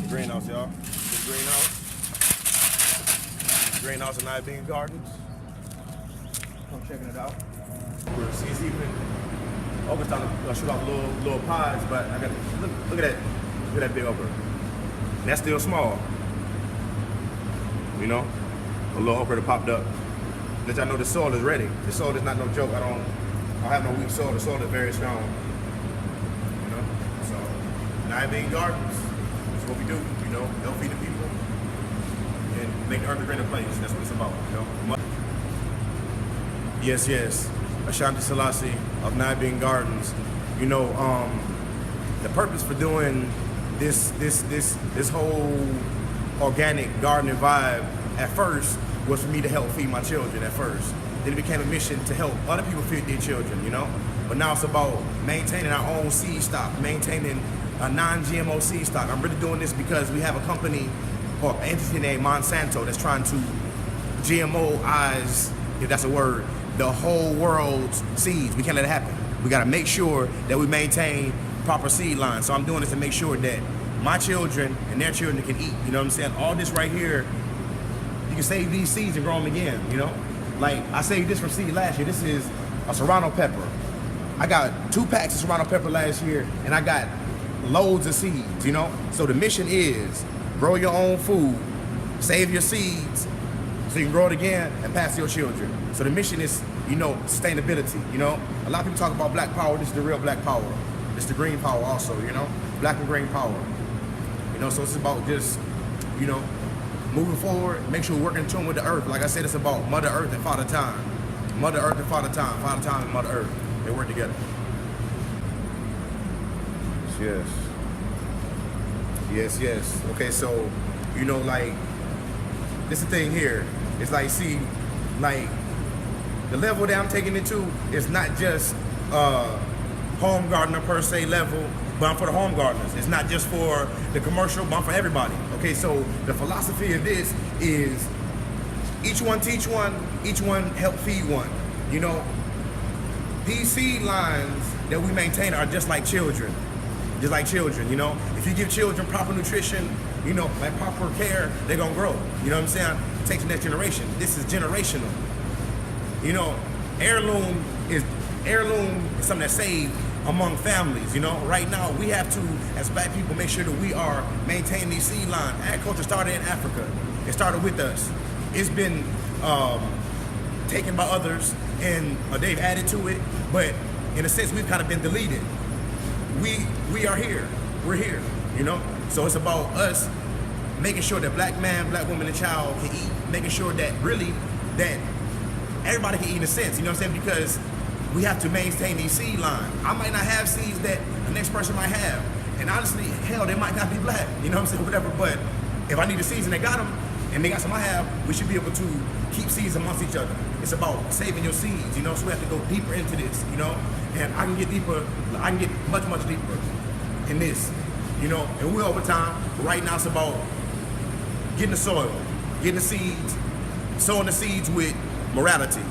Greenhouse, y'all. This greenhouse. Greenhouse and Bean Gardens. Come checking it out. It's even. Over starting to shoot off little pods, but I got look at that. Look at that big okra. And that's still small. You know, a little okra that popped up. Let y'all know the soil is ready. The soil is not no joke. I don't have no weak soil. The soil is very strong. You know, so Bean Gardens. That's what we do. You know, help feed the people and make the earth a greater place. That's what it's about. You know. Yes, yes. Ashanti Selassie of Bean Gardens. You know, the purpose for doing this whole organic gardening vibe at first was for me to help feed my children at first. Then it became a mission to help other people feed their children, you know? But now it's about maintaining our own seed stock, maintaining a non-GMO seed stock. I'm really doing this because we have a company or an entity named Monsanto that's trying to GMOize, if that's a word, the whole world's seeds. We can't let it happen. We gotta make sure that we maintain proper seed lines. So I'm doing this to make sure that my children and their children can eat. You know what I'm saying? All this right here, you can save these seeds and grow them again, you know? Like, I saved this from seed last year. This is a serrano pepper. I got 2 packs of serrano pepper last year, and I got loads of seeds, you know? So the mission is grow your own food, save your seeds, so you can grow it again and pass to your children. So the mission is, you know, sustainability, you know? A lot of people talk about black power. This is the real black power. This is the green power also, you know? Black and green power. You know, so it's about just, you know, moving forward, make sure we're working in tune with the earth. Like I said, it's about Mother Earth and Father Time. Mother Earth and Father Time. Father Time and Mother Earth. They work together. Yes. Yes, yes. Okay, so, you know, like, this is the thing here. It's like, see, like, the level that I'm taking it to is not just home gardener per se level, but I'm for the home gardeners. It's not just for the commercial, but I'm for everybody. Okay, so the philosophy of this is each one teach one, each one help feed one. You know, these seed lines that we maintain are just like children. Just like children, you know? If you give children proper nutrition, you know, like proper care, they're gonna grow. You know what I'm saying? It takes the next generation. This is generational. You know, heirloom is something that's saved among families, you know? Right now, we have to, as black people, make sure that we are maintaining these seed lines. Agriculture started in Africa. It started with us. It's been taken by others, and they've added to it, but in a sense, we've kind of been deleted. We are here. We're here, you know? So it's about us making sure that black man, black woman, and child can eat, making sure that really, that everybody can eat in a sense, you know what I'm saying? Because we have to maintain these seed lines. I might not have seeds that the next person might have. And honestly, hell, they might not be black, you know what I'm saying, whatever. But if I need the seeds and they got them, and they got some I have, we should be able to keep seeds amongst each other. It's about saving your seeds, you know, so we have to go deeper into this, you know? And I can get deeper, I can get much, much deeper in this, you know? And we're over time, but right now it's about getting the soil, getting the seeds, sowing the seeds with morality.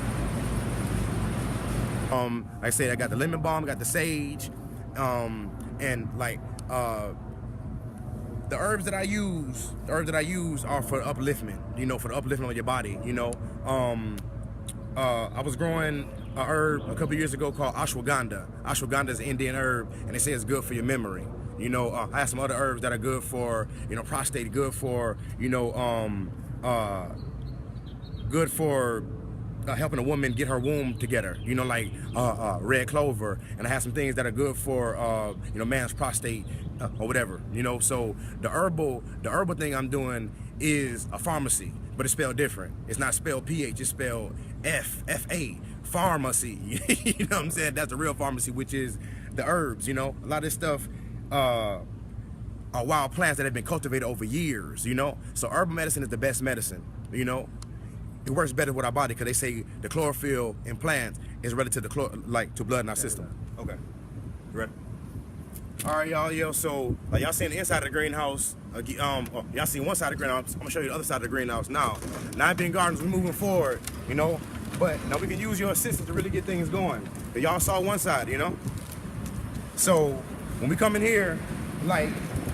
Like I said, I got the lemon balm, got the sage, and like the herbs that I use are for upliftment, you know, for the upliftment of your body, you know. I was growing a herb a couple years ago called ashwagandha. Ashwagandha is an Indian herb, and they say it's good for your memory. You know, I have some other herbs that are good for, you know, prostate, good for, you know, good for helping a woman get her womb together, you know, like red clover, and I have some things that are good for you know, man's prostate or whatever, you know. So the herbal thing I'm doing is a pharmacy, but it's spelled different. It's not spelled PH, it's spelled F-A, pharmacy. You know what I'm saying? That's the real pharmacy, which is the herbs, you know. A lot of this stuff are wild plants that have been cultivated over years, you know. So herbal medicine is the best medicine, you know. It works better with our body because they say the chlorophyll in plants is relative to blood in our system. Okay, you ready? All right, y'all, yo. So like y'all seeing the inside of the greenhouse. Y'all see one side of the greenhouse. I'm gonna show you the other side of the greenhouse now. Bean Gardens, we're moving forward, you know. But now we can use your assistance to really get things going. But y'all saw one side, you know. So when we come in here, like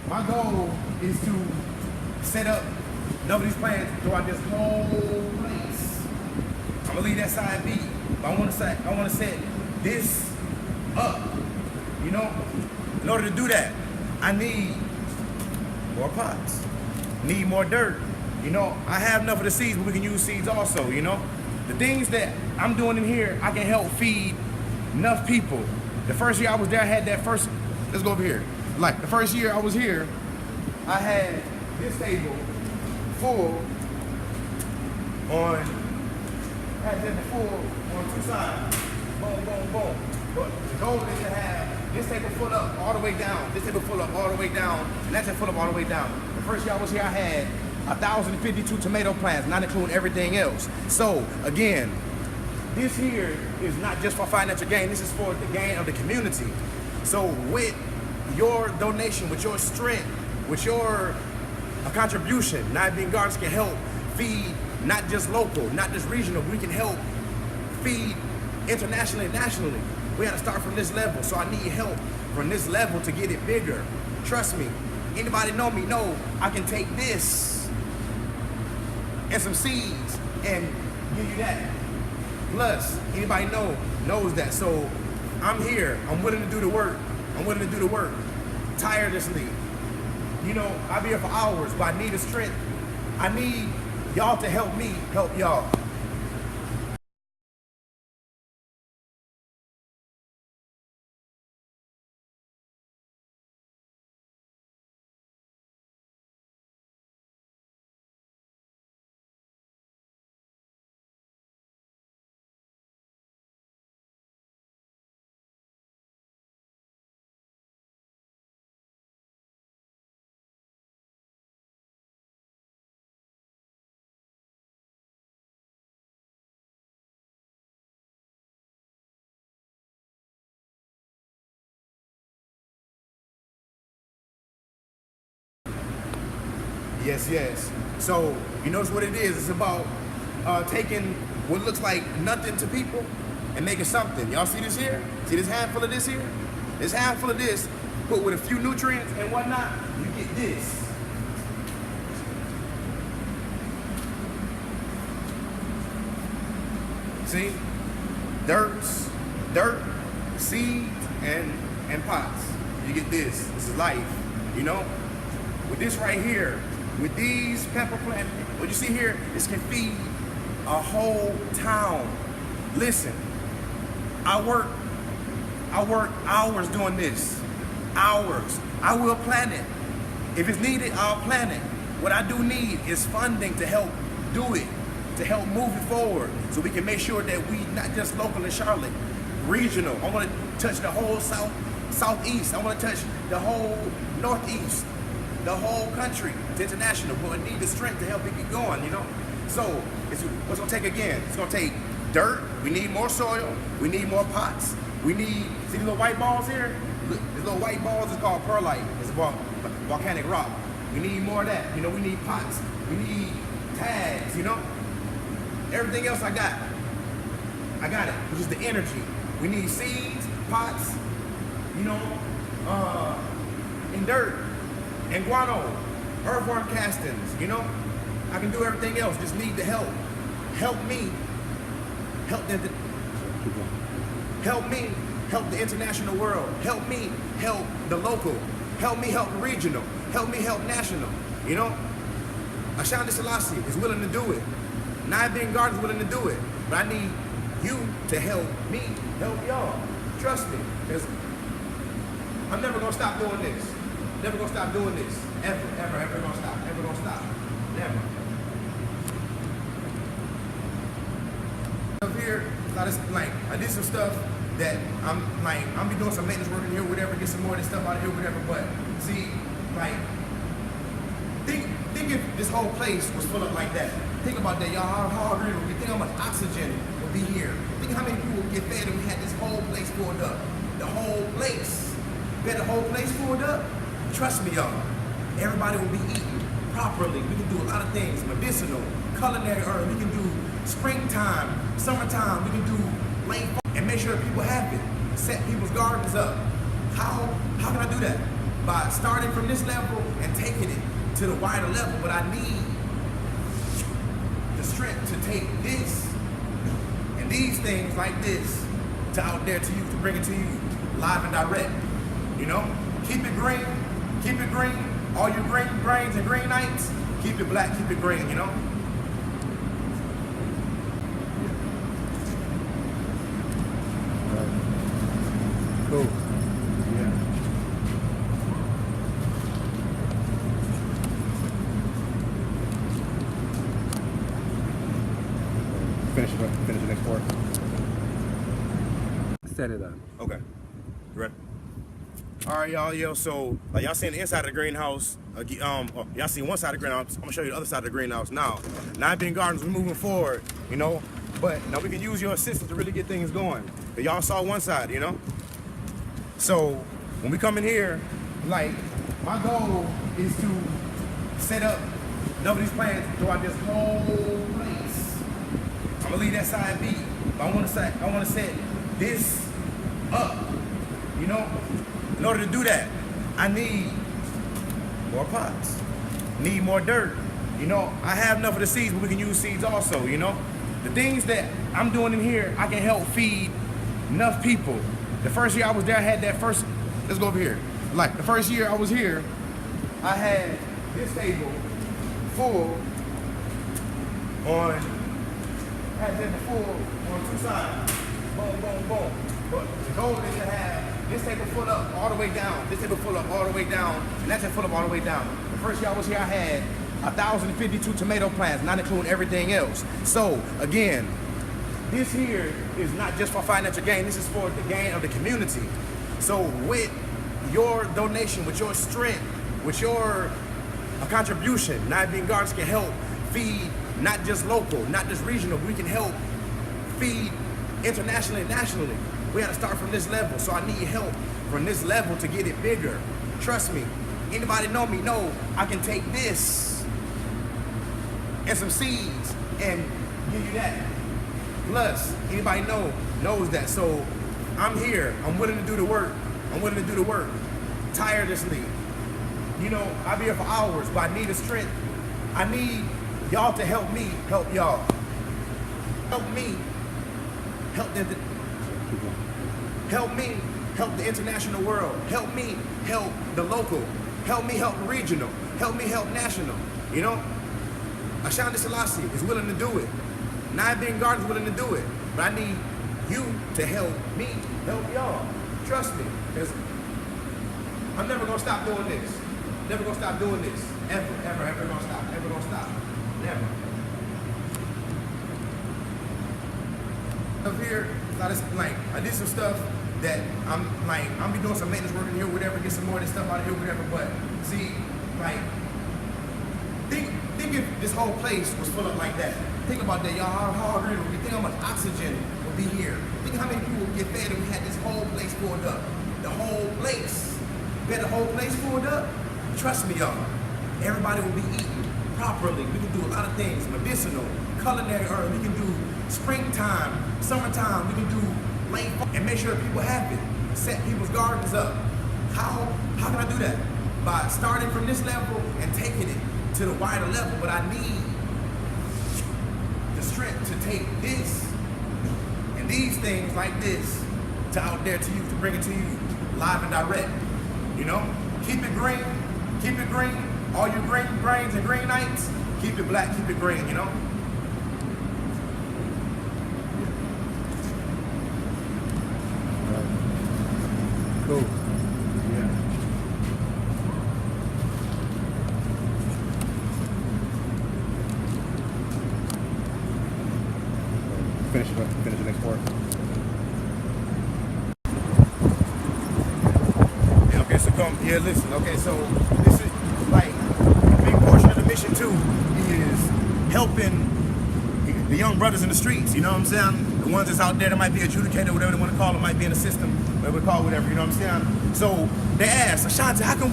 my goal is to set up nobody's plans throughout this whole place. I'm gonna leave that side be. But I wanna set this up. You know? In order to do that, I need more pots. Need more dirt. You know, I have enough of the seeds, but we can use seeds also, you know? The things that I'm doing in here, I can help feed enough people. The first year I was there, I had that first, let's go over here. Like, the first year I was here, I had this table full on, on two sides. Boom, boom, boom. But the goal is to have this table full up all the way down, this table full up all the way down, and that table full up all the way down. The first year I was here, I had 1,052 tomato plants, not including everything else. So, again, this here is not just for financial gain, this is for the gain of the community. So with your donation, with your strength, with your contribution, Nine Being Gardens can help feed not just local, not just regional, we can help feed internationally and nationally. We gotta start from this level, so I need help from this level to get it bigger. Trust me, anybody know me know I can take this and some seeds and give you that. Plus, anybody knows that. So I'm here. I'm willing to do the work. I'm willing to do the work tirelessly. You know, I'll be here for hours, but I need the strength. I need y'all to help me help y'all. Yes, yes. So, you notice what it is? It's about taking what looks like nothing to people and making something. Y'all see this here? See this handful of this here? This handful of this, put with a few nutrients and whatnot, you get this. See? Dirt, seeds, and pots. You get this. This is life, you know? With this right here, with these pepper plants, what you see here, this can feed a whole town. Listen, I work hours doing this. Hours. I will plan it. If it's needed, I'll plan it. What I do need is funding to help do it, to help move it forward, so we can make sure that we not just local in Charlotte, regional. I want to touch the whole southeast. I want to touch the whole northeast, the whole country. It's international, but we need the strength to help it get going, you know? So, what's gonna take again? It's gonna take dirt, we need more soil, we need more pots, we need, see these little white balls here? Look, these little white balls is called perlite. It's volcanic rock. We need more of that, you know, we need pots, we need tags, you know? Everything else I got it, which is the energy. We need seeds, pots, you know, and dirt, and guano, earthworm castings, you know? I can do everything else, just need the help. Help me, help the international world. Help me, help the local. Help me, help the regional. Help me, help national, you know? Ashanti Selassie is willing to do it. Nine Being Gardens is willing to do it. But I need you to help me, help y'all. Trust me, because I'm never gonna stop doing this. Never gonna stop doing this. Ever gonna stop. Never gonna stop. Never. Up here, I did some stuff that I'm be doing some maintenance work in here, whatever, get some more of this stuff out of here, whatever. But see, like, think if this whole place was full up like that. Think about that, y'all. How hard it would be. Think how much oxygen would be here. Think how many people would get fed if we had this whole place filled up. The whole place. We had the whole place filled up. Trust me, y'all. Everybody will be eating properly. We can do a lot of things. Medicinal, culinary herb. We can do springtime, summertime. We can do late fall and make sure that people have it. Set people's gardens up. How can I do that? By starting from this level and taking it to the wider level, but I need the strength to take this and these things like this to out there to you, to bring it to you live and direct. You know, keep it green, keep it green. All your green brains and green nights, keep it black, keep it green. You know. Cool. Yeah. Finish the next part. Set it up. Okay. You ready? All right, y'all. Yo, so like y'all seen the inside of the greenhouse. Y'all seen one side of the greenhouse. I'm gonna show you the other side of the greenhouse now. Nine Bean Gardens, we're moving forward, you know. But now we can use your assistance to really get things going. But y'all saw one side, you know. So when we come in here, like my goal is to set up nobody's plans throughout this whole place. I'm gonna leave that side be. But I wanna set this up. You know? In order to do that, I need more pots, need more dirt. You know, I have enough of the seeds, but we can use seeds also, you know? The things that I'm doing in here, I can help feed enough people. The first year I was there, I had that first, let's go over here. Like the first year I was here, I had this table full on, two sides. Boom, boom, boom. But the goal is to have this table full up all the way down, this table full up all the way down, and that table full up all the way down. The first year I was here, I had 1,052 tomato plants, not including everything else. So again, this here is not just for financial gain, this is for the gain of the community. So with your donation, with your strength, with your contribution, Nine Bean Gardens can help feed not just local, not just regional, we can help feed internationally and nationally. We had to start from this level, so I need help from this level to get it bigger. Trust me, anybody know me know I can take this and some seeds and give you that. Plus, anybody knows that. So I'm here, I'm willing to do the work. I'm willing to do the work tirelessly. You know, I'll be here for hours, but I need the strength. I need y'all to help me help y'all. Help me help them. Help me help the international world. Help me help the local. Help me help the regional. Help me help national. You know? Ashandi Selassie is willing to do it. Nine Bean Gardens is willing to do it. But I need you to help me help y'all. Trust me. Because I'm never going to stop doing this. Never going to stop doing this. Ever going to stop. Never going to stop. Never. Up here, I did some stuff that I'm be doing some maintenance work in here, whatever, get some more of this stuff out of here, whatever. But see, think if this whole place was full up like that. Think about that, y'all. How hard it would be. Think how much oxygen would be here. Think how many people would get fed if we had this whole place filled up. The whole place. We had the whole place filled up. Trust me, y'all. Everybody will be eating properly. We can do a lot of things, medicinal, culinary herb. We can do springtime, summertime. We can do late fall and make sure people happy. Set people's gardens up. How can I do that? By starting from this level and taking it to the wider level. But I need the strength to take this and these things like this to out there to you, to bring it to you live and direct. You know? Keep it green, keep it green. All your green brains and green nights, keep it black, keep it green, you know? Cool. Yeah. Finish the next part. Okay, so listen, okay, so this is a big portion of the mission too is helping the young brothers in the streets, you know what I'm saying? The ones that's out there that might be adjudicated, whatever they want to call it, might be in the system, whatever we call it, whatever, you know what I'm saying? So they asked, Ashanti, how can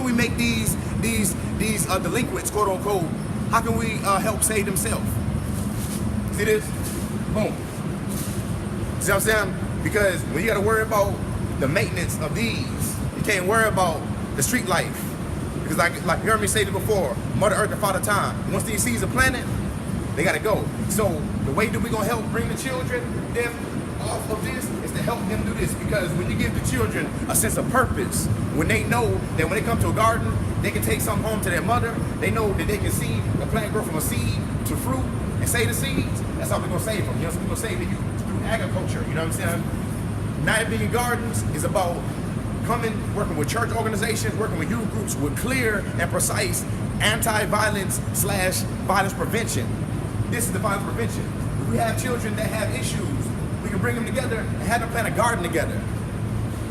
we make these delinquents, quote unquote, how can we help save themselves? See this? Boom. See what I'm saying? Because when you gotta worry about the maintenance of these, you can't worry about the street life. Because like you heard me say this before, Mother Earth and Father Time. Once these seeds are planted, they gotta go. So the way that we're gonna help bring the children, them off of this, is to help them do this. Because when you give the children a sense of purpose, when they know that when they come to a garden, they can take something home to their mother, they know that they can see a plant grow from a seed to fruit and save the seeds, that's how we're gonna save them. You know, so we're gonna save the youth through agriculture, you know what I'm saying? 9 Billion Gardens is about working with church organizations, working with youth groups with clear and precise anti-violence / violence prevention. This is the violence prevention. If we have children that have issues, we can bring them together and have them plant a garden together.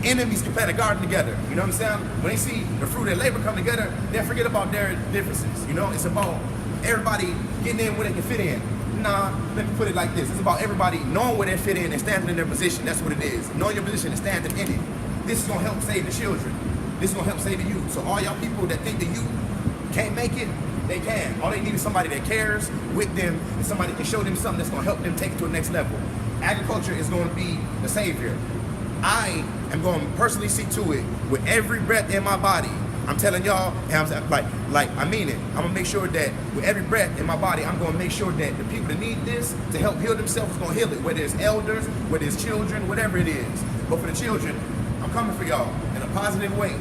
Enemies can plant a garden together. You know what I'm saying? When they see the fruit of their labor come together, they'll forget about their differences. You know, it's about everybody getting in where they can fit in. Nah, let me put it like this. It's about everybody knowing where they fit in and standing in their position. That's what it is. Knowing your position and standing in it. This is gonna help save the children. This is gonna help save the youth. So all y'all people that think the youth can't make it, they can. All they need is somebody that cares with them and somebody that can show them something that's gonna help them take it to the next level. Agriculture is gonna be the savior. I am gonna personally see to it with every breath in my body. I'm telling y'all, and I'm like I mean it. I'm gonna make sure that with every breath in my body, I'm gonna make sure that the people that need this to help heal themselves is gonna heal it. Whether it's elders, whether it's children, whatever it is. But for the children, I'm coming for y'all in a positive way.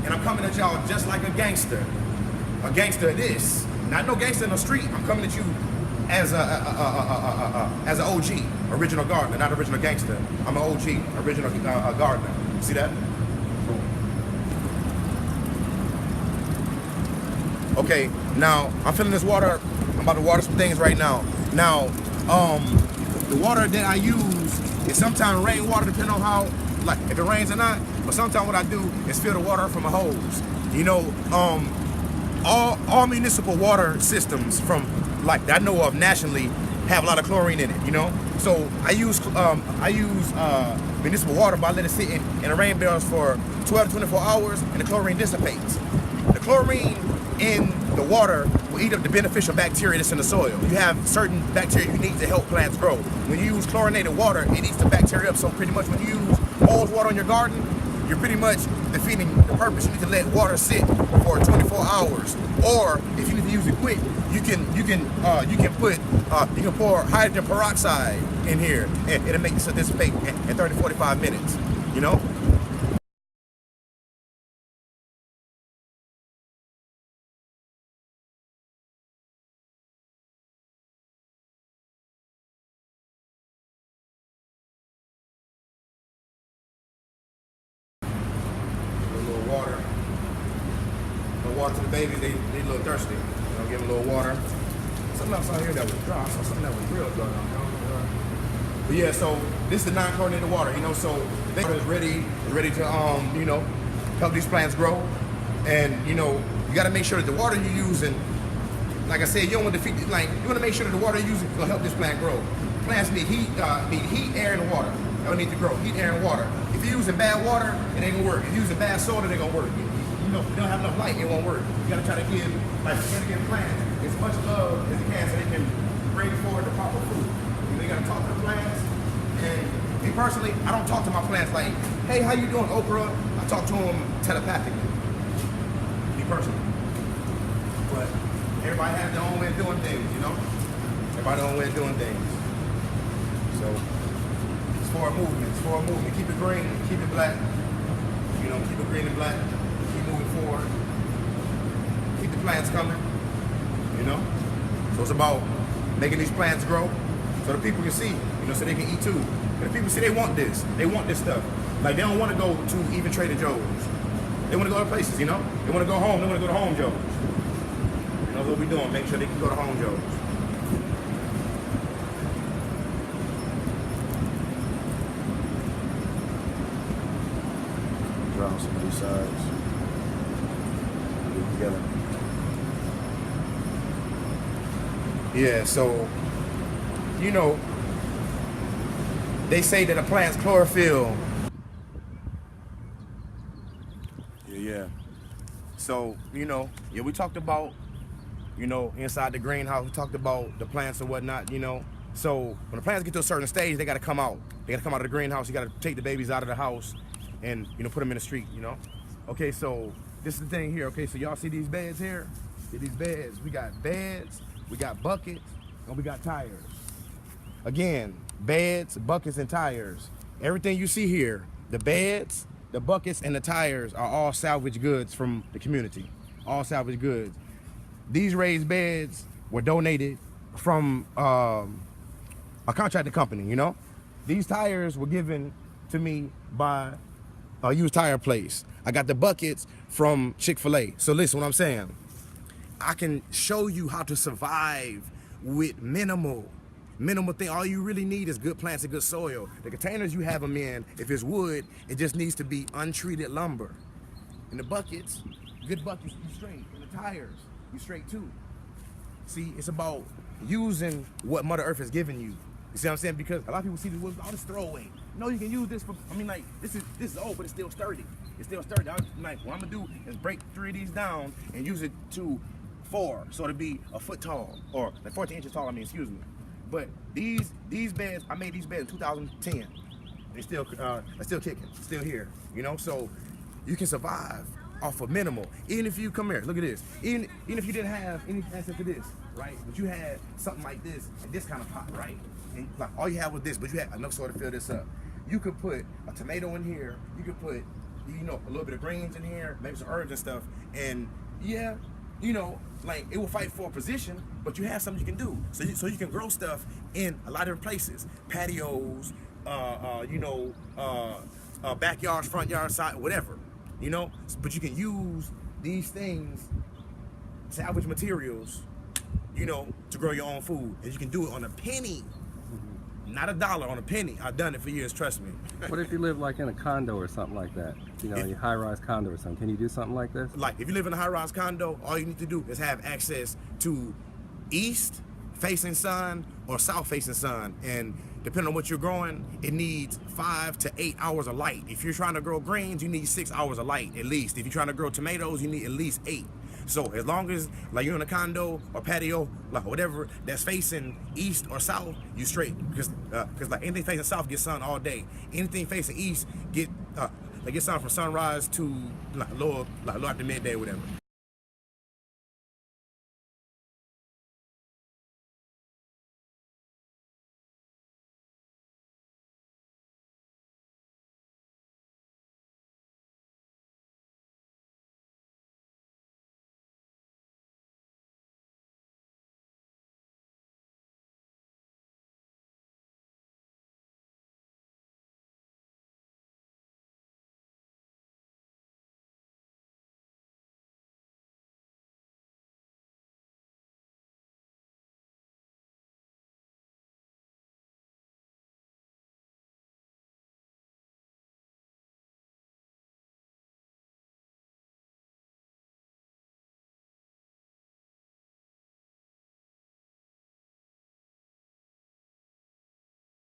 And I'm coming at y'all just like a gangster. A gangster it is. Not no gangster in the street. I'm coming at you as an OG, original gardener, not original gangster. I'm an OG, original gardener. See that? Okay, now I'm filling this water. I'm about to water some things right now. Now, the water that I use is sometimes rainwater, depending on how, like if it rains or not. But sometimes what I do is fill the water from a hose. You know, all municipal water systems from like that I know of nationally have a lot of chlorine in it. You know, so I use municipal water, but I let it sit in the rain barrels for 12 to 24 hours, and the chlorine dissipates. The chlorine in the water will eat up the beneficial bacteria that's in the soil. You have certain bacteria you need to help plants grow. When you use chlorinated water, it eats the bacteria up. So pretty much when you use hose water on your garden, you're pretty much defeating the purpose. You need to let water sit for 24 hours. Or if you need to use it quick, you can pour hydrogen peroxide in here and it'll make it dissipate in 30 to 45 minutes. You know? Water to the babies, they a little thirsty. You know, give them a little water. Something else out here that was dry, so something that was real dry. But yeah, so this is the non-chlorinated water, you know, so the water is ready to you know, help these plants grow. And you know, you gotta make sure that the water you're using, like I said, you don't want to defeat, like you want to make sure that the water you're using will help this plant grow. Plants need heat, air, and water. They don't need to grow. Heat, air, and water. If you're using bad water, it ain't gonna work. If you're using bad soil, it ain't gonna work. You know, if you don't have enough light, it won't work. You gotta try to give, plants as much love as you can so they can bring forward the proper food. You gotta talk to the plants. And me personally, I don't talk to my plants like, hey, how you doing, Oprah? I talk to them telepathically. Me personally. But everybody has their own way of doing things, you know? Everybody their own way of doing things. So it's for a movement. It's for a movement. Keep it green, keep it black. You know, keep it green and black. Moving forward, keep the plants coming, you know? So it's about making these plants grow so the people can see, you know, so they can eat too. And the people see they want this stuff. Like they don't want to go to even Trader Joe's. They want to go to places, you know? They want to go home, they want to go to Home Joe's. You know what we're doing, make sure they can go to Home Joe's. Around some of these sides. Together. Yeah, so you know, they say that a plant's chlorophyll. Yeah. So, you know, yeah, we talked about, you know, inside the greenhouse, we talked about the plants and whatnot, you know. So when the plants get to a certain stage, they gotta come out. They gotta come out of the greenhouse. You gotta take the babies out of the house and, you know, put them in the street, you know. Okay, so this is the thing here, okay? So y'all see these beds here? See these beds. We got beds, we got buckets, and we got tires. Again, beds, buckets, and tires. Everything you see here, the beds, the buckets, and the tires are all salvage goods from the community. All salvage goods. These raised beds were donated from a contracted company, you know? These tires were given to me by a used tire place. I got the buckets from Chick-fil-A. So listen what I'm saying. I can show you how to survive with minimal thing. All you really need is good plants and good soil. The containers you have them in, if it's wood, it just needs to be untreated lumber. And the buckets, good buckets, you straight. And the tires, you straight too. See, it's about using what Mother Earth has given you. You see what I'm saying? Because a lot of people see this wood, all this throwaway. No, you can use this for, I mean, like, this is old, but it's still sturdy. It's still sturdy. I'm like, what I'm gonna do is break 3 of these down and use it to 4, so to be a foot tall, or like 14 inches tall, excuse me. But these beds, I made these beds in 2010. They're still kicking, still here, you know? So you can survive off of minimal. Even if you, come here, look at this. Even if you didn't have any access to this, right? But you had something like this and this kind of pot, right? And like all you had was this, but you had enough soil to fill this up. You could put a tomato in here. You could put, you know, a little bit of greens in here, maybe some herbs and stuff. And yeah, you know, like it will fight for a position, but you have something you can do. So you can grow stuff in a lot of different places, patios, backyards, front yard, side, whatever, you know. But you can use these things, salvage materials, you know, to grow your own food, and you can do it on a penny. Not $1, on a penny. I've done it for years, trust me. What if you live like in a condo or something like that? You know, a high-rise condo or something. Can you do something like this? Like, if you live in a high-rise condo, all you need to do is have access to east-facing sun or south-facing sun. And depending on what you're growing, it needs 5 to 8 hours of light. If you're trying to grow greens, you need 6 hours of light at least. If you're trying to grow tomatoes, you need at least 8. So as long as like you're in a condo or patio, like whatever that's facing east or south, you straight. Because like anything facing south gets sun all day. Anything facing east get sun from sunrise to like lower after midday, whatever.